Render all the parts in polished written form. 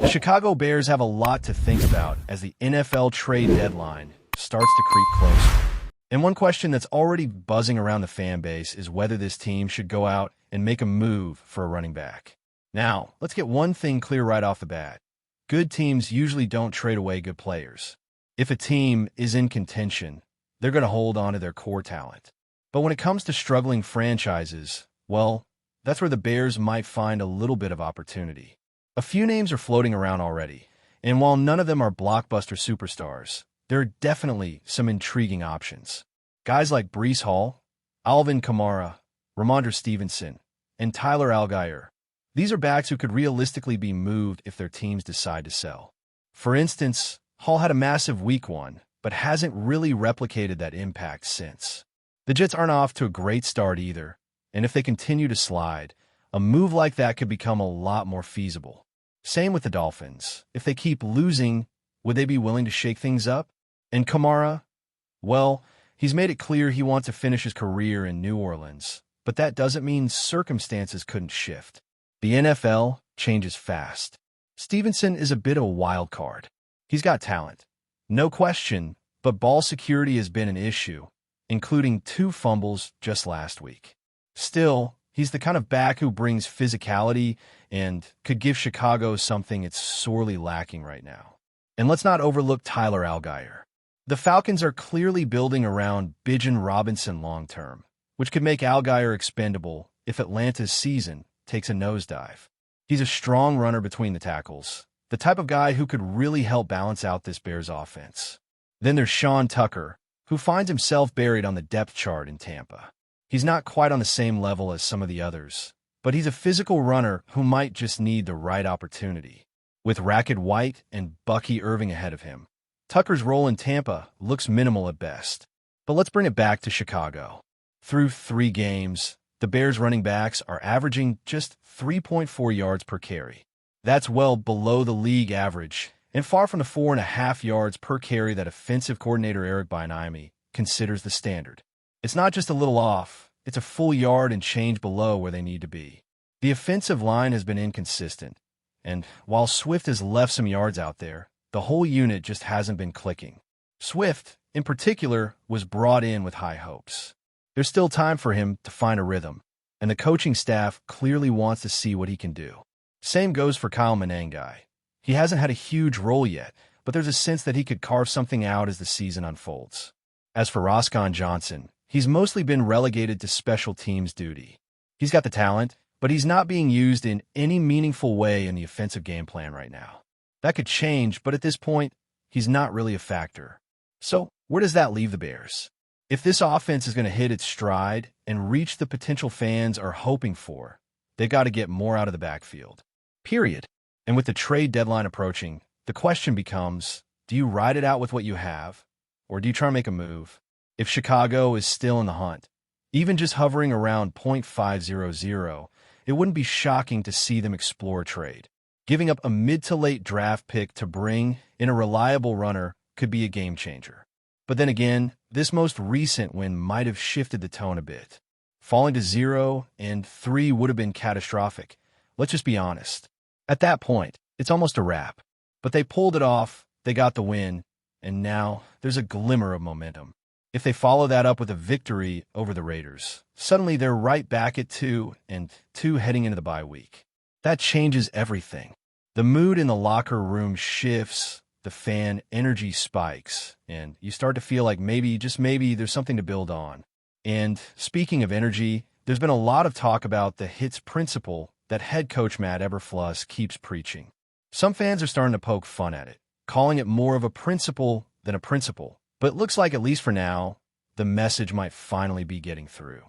Chicago Bears have a lot to think about as the NFL trade deadline starts to creep closer. And one question that's already buzzing around the fan base is whether this team should go out and make a move for a running back. Now, let's get one thing clear right off the bat. Good teams usually don't trade away good players. If a team is in contention, they're going to hold on to their core talent. But when it comes to struggling franchises, well, that's where the Bears might find a little bit of opportunity. A few names are floating around already, and while none of them are blockbuster superstars, there are definitely some intriguing options. Guys like Breece Hall, Alvin Kamara, Ramondre Stevenson, and Tyler Allgeier. These are backs who could realistically be moved if their teams decide to sell. For instance, Hall had a massive week one, but hasn't really replicated that impact since. The Jets aren't off to a great start either, and if they continue to slide, a move like that could become a lot more feasible. Same with the Dolphins. If they keep losing, would they be willing to shake things up? And Kamara? Well, he's made it clear he wants to finish his career in New Orleans, but that doesn't mean circumstances couldn't shift. The NFL changes fast. Stevenson is a bit of a wild card. He's got talent, no question, but ball security has been an issue, including 2 fumbles just last week. Still, he's the kind of back who brings physicality and could give Chicago something it's sorely lacking right now. And let's not overlook Tyler Allgeier. The Falcons are clearly building around Bijan Robinson long-term, which could make Allgeier expendable if Atlanta's season takes a nosedive. He's a strong runner between the tackles, the type of guy who could really help balance out this Bears offense. Then there's Sean Tucker, who finds himself buried on the depth chart in Tampa. He's not quite on the same level as some of the others, but he's a physical runner who might just need the right opportunity. With Rackett White and Bucky Irving ahead of him, Tucker's role in Tampa looks minimal at best. But let's bring it back to Chicago. Through 3 games, the Bears running backs are averaging just 3.4 yards per carry. That's well below the league average, and far from the 4.5 yards per carry that offensive coordinator Eric Bieniemy considers the standard. It's not just a little off, it's a full yard and change below where they need to be. The offensive line has been inconsistent, and while Swift has left some yards out there, the whole unit just hasn't been clicking. Swift, in particular, was brought in with high hopes. There's still time for him to find a rhythm, and the coaching staff clearly wants to see what he can do. Same goes for Kyle Manengai. He hasn't had a huge role yet, but there's a sense that he could carve something out as the season unfolds. As for Roscoe Johnson, he's mostly been relegated to special teams duty. He's got the talent, but he's not being used in any meaningful way in the offensive game plan right now. That could change, but at this point, he's not really a factor. So, where does that leave the Bears? If this offense is going to hit its stride and reach the potential fans are hoping for, they've got to get more out of the backfield. Period. And with the trade deadline approaching, the question becomes, do you ride it out with what you have, or do you try to make a move? If Chicago is still in the hunt, even just hovering around .500, it wouldn't be shocking to see them explore trade. Giving up a mid to late draft pick to bring in a reliable runner could be a game changer. But then again, this most recent win might have shifted the tone a bit. Falling to 0 and 3 would have been catastrophic. Let's just be honest. At that point, it's almost a wrap. But they pulled it off, they got the win, and now there's a glimmer of momentum. If they follow that up with a victory over the Raiders, suddenly they're right back at 2-2 heading into the bye week. That changes everything. The mood in the locker room shifts, the fan energy spikes, and you start to feel like maybe, just maybe, there's something to build on. And speaking of energy, there's been a lot of talk about the hits principle that head coach Matt Eberflus keeps preaching. Some fans are starting to poke fun at it, calling it more of a principle than a principle. But it looks like, at least for now, the message might finally be getting through.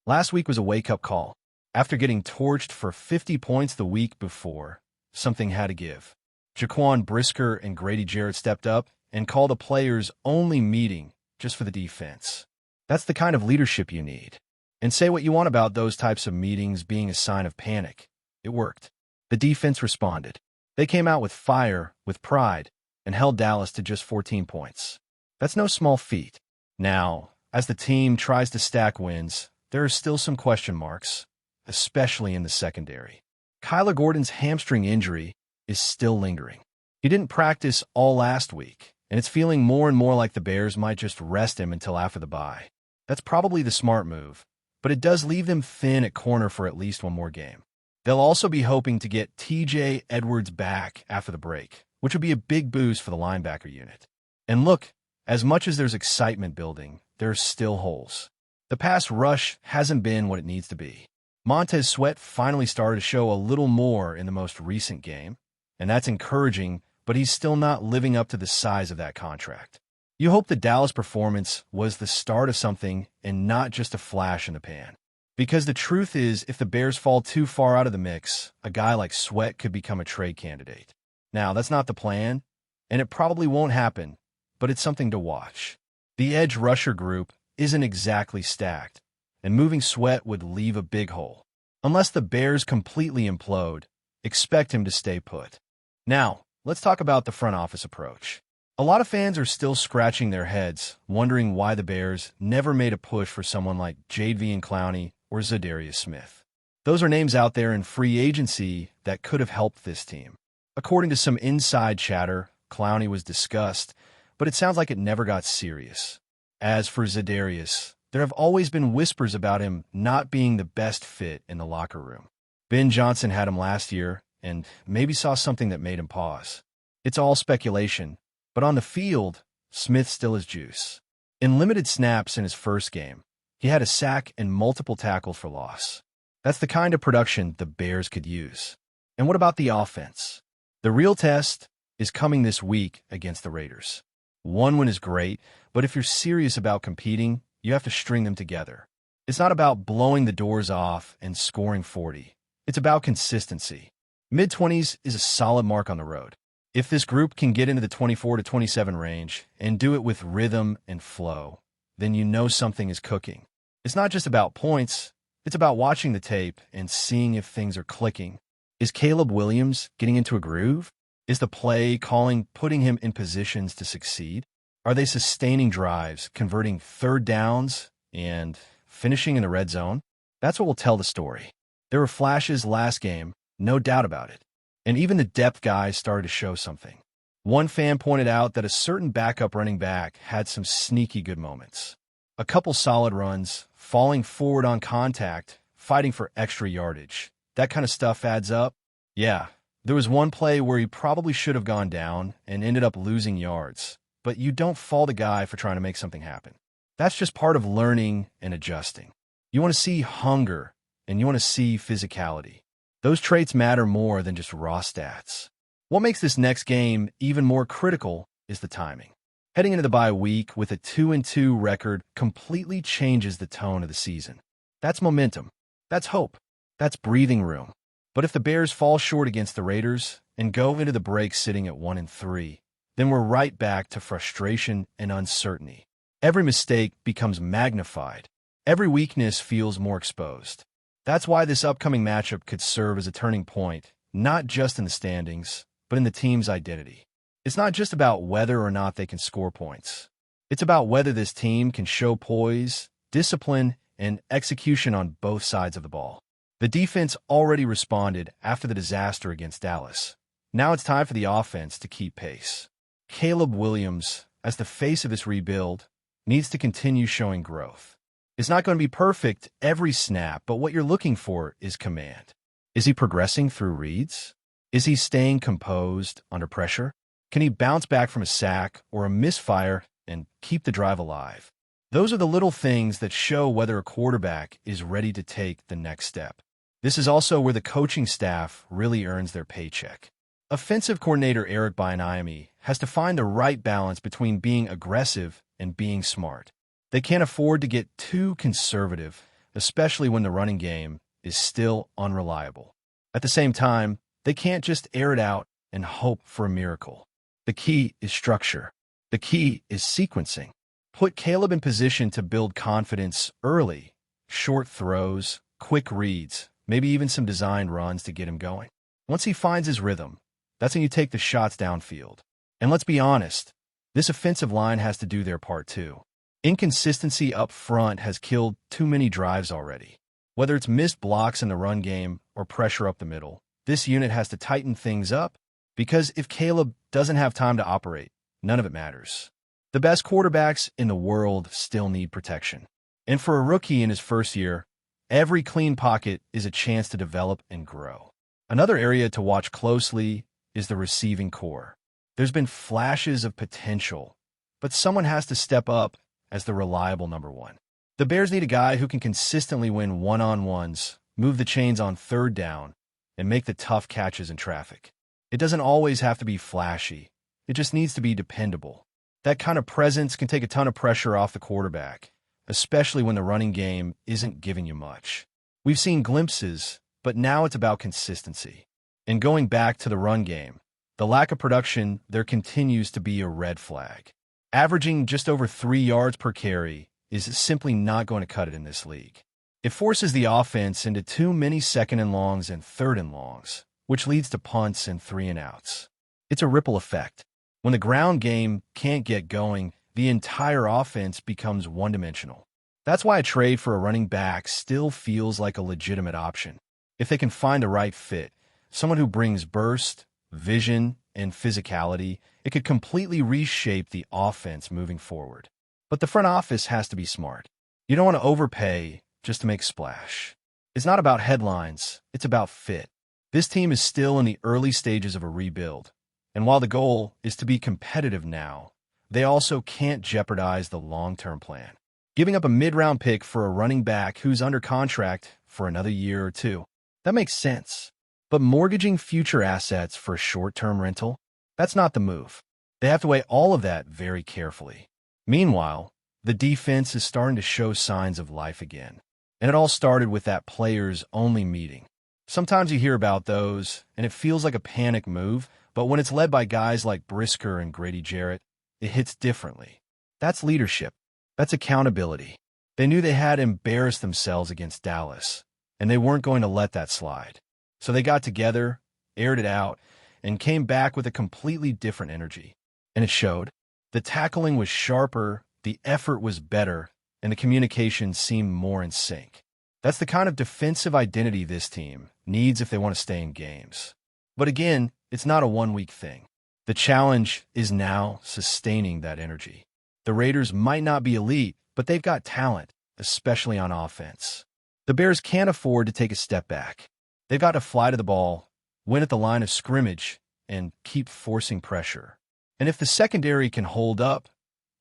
Last week was a wake-up call. After getting torched for 50 points the week before, something had to give. Jaquan Brisker and Grady Jarrett stepped up and called a players-only meeting just for the defense. That's the kind of leadership you need. And say what you want about those types of meetings being a sign of panic. It worked. The defense responded. They came out with fire, with pride, and held Dallas to just 14 points. That's no small feat. Now, as the team tries to stack wins, there are still some question marks, especially in the secondary. Kyler Gordon's hamstring injury is still lingering. He didn't practice all last week, and it's feeling more and more like the Bears might just rest him until after the bye. That's probably the smart move, but it does leave them thin at corner for at least one more game. They'll also be hoping to get TJ Edwards back after the break, which would be a big boost for the linebacker unit. And look, as much as there's excitement building, there are still holes. The pass rush hasn't been what it needs to be. Montez Sweat finally started to show a little more in the most recent game, and that's encouraging, but he's still not living up to the size of that contract. You hope the Dallas performance was the start of something and not just a flash in the pan. Because the truth is, if the Bears fall too far out of the mix, a guy like Sweat could become a trade candidate. Now, that's not the plan, and it probably won't happen, but it's something to watch. The edge rusher group isn't exactly stacked, and moving Sweat would leave a big hole. Unless the Bears completely implode, expect him to stay put. Now, let's talk about the front office approach. A lot of fans are still scratching their heads, wondering why the Bears never made a push for someone like Jadeveon Clowney or Za'Darius Smith. Those are names out there in free agency that could have helped this team. According to some inside chatter, Clowney was discussed, but it sounds like it never got serious. As for Za'Darius, there have always been whispers about him not being the best fit in the locker room. Ben Johnson had him last year and maybe saw something that made him pause. It's all speculation, but on the field, Smith still has juice. In limited snaps in his first game, he had a sack and multiple tackles for loss. That's the kind of production the Bears could use. And what about the offense? The real test is coming this week against the Raiders. One win is great, but if you're serious about competing, you have to string them together. It's not about blowing the doors off and scoring 40. It's about consistency. Mid-20s is a solid mark on the road. If this group can get into the 24 to 27 range and do it with rhythm and flow, then you know something is cooking. It's not just about points. It's about watching the tape and seeing if things are clicking. Is Caleb Williams getting into a groove? Is the play calling putting him in positions to succeed? Are they sustaining drives, converting third downs, and finishing in the red zone? That's what will tell the story. There were flashes last game, no doubt about it. And even the depth guys started to show something. One fan pointed out that a certain backup running back had some sneaky good moments. A couple solid runs, falling forward on contact, fighting for extra yardage. That kind of stuff adds up. Yeah, there was one play where he probably should have gone down and ended up losing yards. But you don't fault a guy for trying to make something happen. That's just part of learning and adjusting. You want to see hunger, and you want to see physicality. Those traits matter more than just raw stats. What makes this next game even more critical is the timing. Heading into the bye week with a 2-2 record completely changes the tone of the season. That's momentum. That's hope. That's breathing room. But if the Bears fall short against the Raiders and go into the break sitting at 1-3, then we're right back to frustration and uncertainty. Every mistake becomes magnified. Every weakness feels more exposed. That's why this upcoming matchup could serve as a turning point, not just in the standings, but in the team's identity. It's not just about whether or not they can score points. It's about whether this team can show poise, discipline, and execution on both sides of the ball. The defense already responded after the disaster against Dallas. Now it's time for the offense to keep pace. Caleb Williams, as the face of this rebuild, needs to continue showing growth. It's not going to be perfect every snap, but what you're looking for is command. Is he progressing through reads? Is he staying composed under pressure? Can he bounce back from a sack or a misfire and keep the drive alive? Those are the little things that show whether a quarterback is ready to take the next step. This is also where the coaching staff really earns their paycheck. Offensive coordinator Eric Bieniemy has to find the right balance between being aggressive and being smart. They can't afford to get too conservative, especially when the running game is still unreliable. At the same time, they can't just air it out and hope for a miracle. The key is structure. The key is sequencing. Put Caleb in position to build confidence early. Short throws, quick reads, maybe even some designed runs to get him going. Once he finds his rhythm, that's when you take the shots downfield. And let's be honest, this offensive line has to do their part too. Inconsistency up front has killed too many drives already. Whether it's missed blocks in the run game or pressure up the middle, this unit has to tighten things up Because if Caleb doesn't have time to operate, none of it matters. The best quarterbacks in the world still need protection. And for a rookie in his first year, every clean pocket is a chance to develop and grow. Another area to watch closely is the receiving core. There's been flashes of potential, but someone has to step up as the reliable number one. The Bears need a guy who can consistently win one-on-ones, move the chains on third down, and make the tough catches in traffic. It doesn't always have to be flashy. It just needs to be dependable. That kind of presence can take a ton of pressure off the quarterback, especially when the running game isn't giving you much. We've seen glimpses, but now it's about consistency. And going back to the run game, the lack of production there continues to be a red flag. Averaging just over 3 yards per carry is simply not going to cut it in this league. It forces the offense into too many second and longs and third and longs, which leads to punts and 3-and-outs. It's a ripple effect. When the ground game can't get going, the entire offense becomes one-dimensional. That's why a trade for a running back still feels like a legitimate option. If they can find the right fit, someone who brings burst, vision, and physicality, it could completely reshape the offense moving forward. But the front office has to be smart. You don't want to overpay just to make splash. It's not about headlines, it's about fit. This team is still in the early stages of a rebuild, and while the goal is to be competitive now, they also can't jeopardize the long-term plan. Giving up a mid-round pick for a running back who's under contract for another year or two, that makes sense. But mortgaging future assets for a short-term rental, that's not the move. They have to weigh all of that very carefully. Meanwhile, the defense is starting to show signs of life again. And it all started with that players-only meeting. Sometimes you hear about those, and it feels like a panic move, but when it's led by guys like Brisker and Grady Jarrett, it hits differently. That's leadership. That's accountability. They knew they had embarrassed themselves against Dallas, and they weren't going to let that slide. So they got together, aired it out, and came back with a completely different energy. And it showed. The tackling was sharper, the effort was better, and the communication seemed more in sync. That's the kind of defensive identity this team needs if they want to stay in games. But again, it's not a one-week thing. The challenge is now sustaining that energy. The Raiders might not be elite, but they've got talent, especially on offense. The Bears can't afford to take a step back. They've got to fly to the ball, win at the line of scrimmage, and keep forcing pressure. And if the secondary can hold up,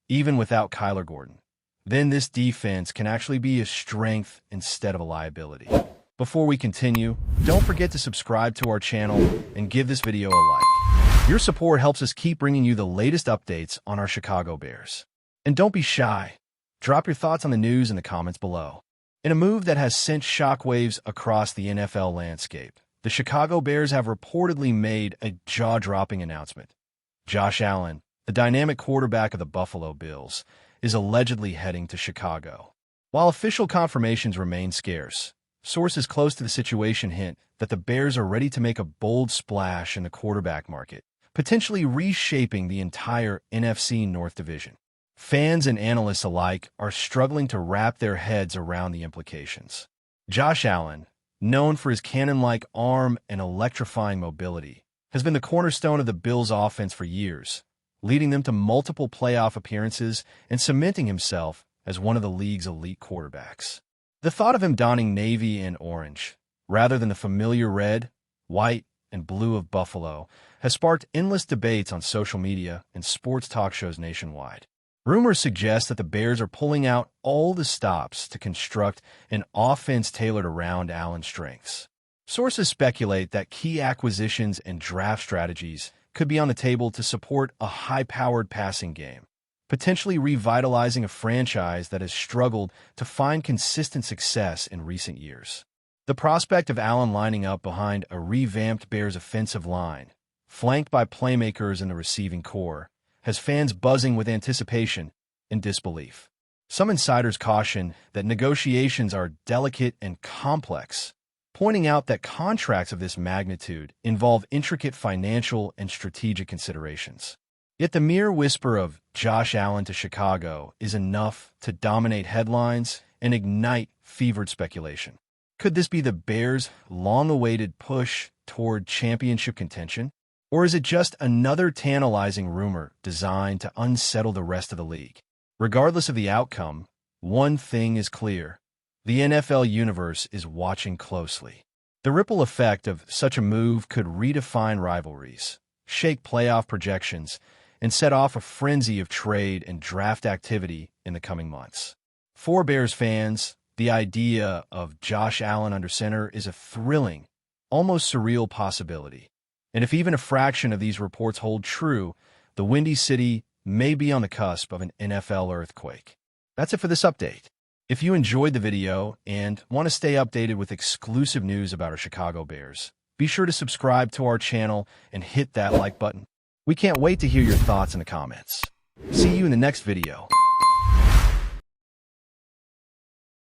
even without Kyler Gordon, then this defense can actually be a strength instead of a liability. Before we continue, don't forget to subscribe to our channel and give this video a like. Your support helps us keep bringing you the latest updates on our Chicago Bears. And don't be shy. Drop your thoughts on the news in the comments below. In a move that has sent shockwaves across the NFL landscape, the Chicago Bears have reportedly made a jaw-dropping announcement. Josh Allen, the dynamic quarterback of the Buffalo Bills, is allegedly heading to Chicago. While official confirmations remain scarce, sources close to the situation hint that the Bears are ready to make a bold splash in the quarterback market, potentially reshaping the entire NFC North division. Fans and analysts alike are struggling to wrap their heads around the implications. Josh Allen, known for his cannon-like arm and electrifying mobility, has been the cornerstone of the Bills' offense for years, leading them to multiple playoff appearances and cementing himself as one of the league's elite quarterbacks. The thought of him donning navy and orange, rather than the familiar red, white, and blue of Buffalo, has sparked endless debates on social media and sports talk shows nationwide. Rumors suggest that the Bears are pulling out all the stops to construct an offense tailored around Allen's strengths. Sources speculate that key acquisitions and draft strategies could be on the table to support a high-powered passing game, potentially revitalizing a franchise that has struggled to find consistent success in recent years. The prospect of Allen lining up behind a revamped Bears offensive line, flanked by playmakers in the receiving core, has fans buzzing with anticipation and disbelief. Some insiders caution that negotiations are delicate and complex, pointing out that contracts of this magnitude involve intricate financial and strategic considerations. Yet the mere whisper of Josh Allen to Chicago is enough to dominate headlines and ignite fevered speculation. Could this be the Bears' long-awaited push toward championship contention? Or is it just another tantalizing rumor designed to unsettle the rest of the league? Regardless of the outcome, one thing is clear. The NFL universe is watching closely. The ripple effect of such a move could redefine rivalries, shake playoff projections, and set off a frenzy of trade and draft activity in the coming months. For Bears fans, the idea of Josh Allen under center is a thrilling, almost surreal possibility. And if even a fraction of these reports hold true, the Windy City may be on the cusp of an NFL earthquake. That's it for this update. If you enjoyed the video and want to stay updated with exclusive news about our Chicago Bears, be sure to subscribe to our channel and hit that like button. We can't wait to hear your thoughts in the comments. See you in the next video.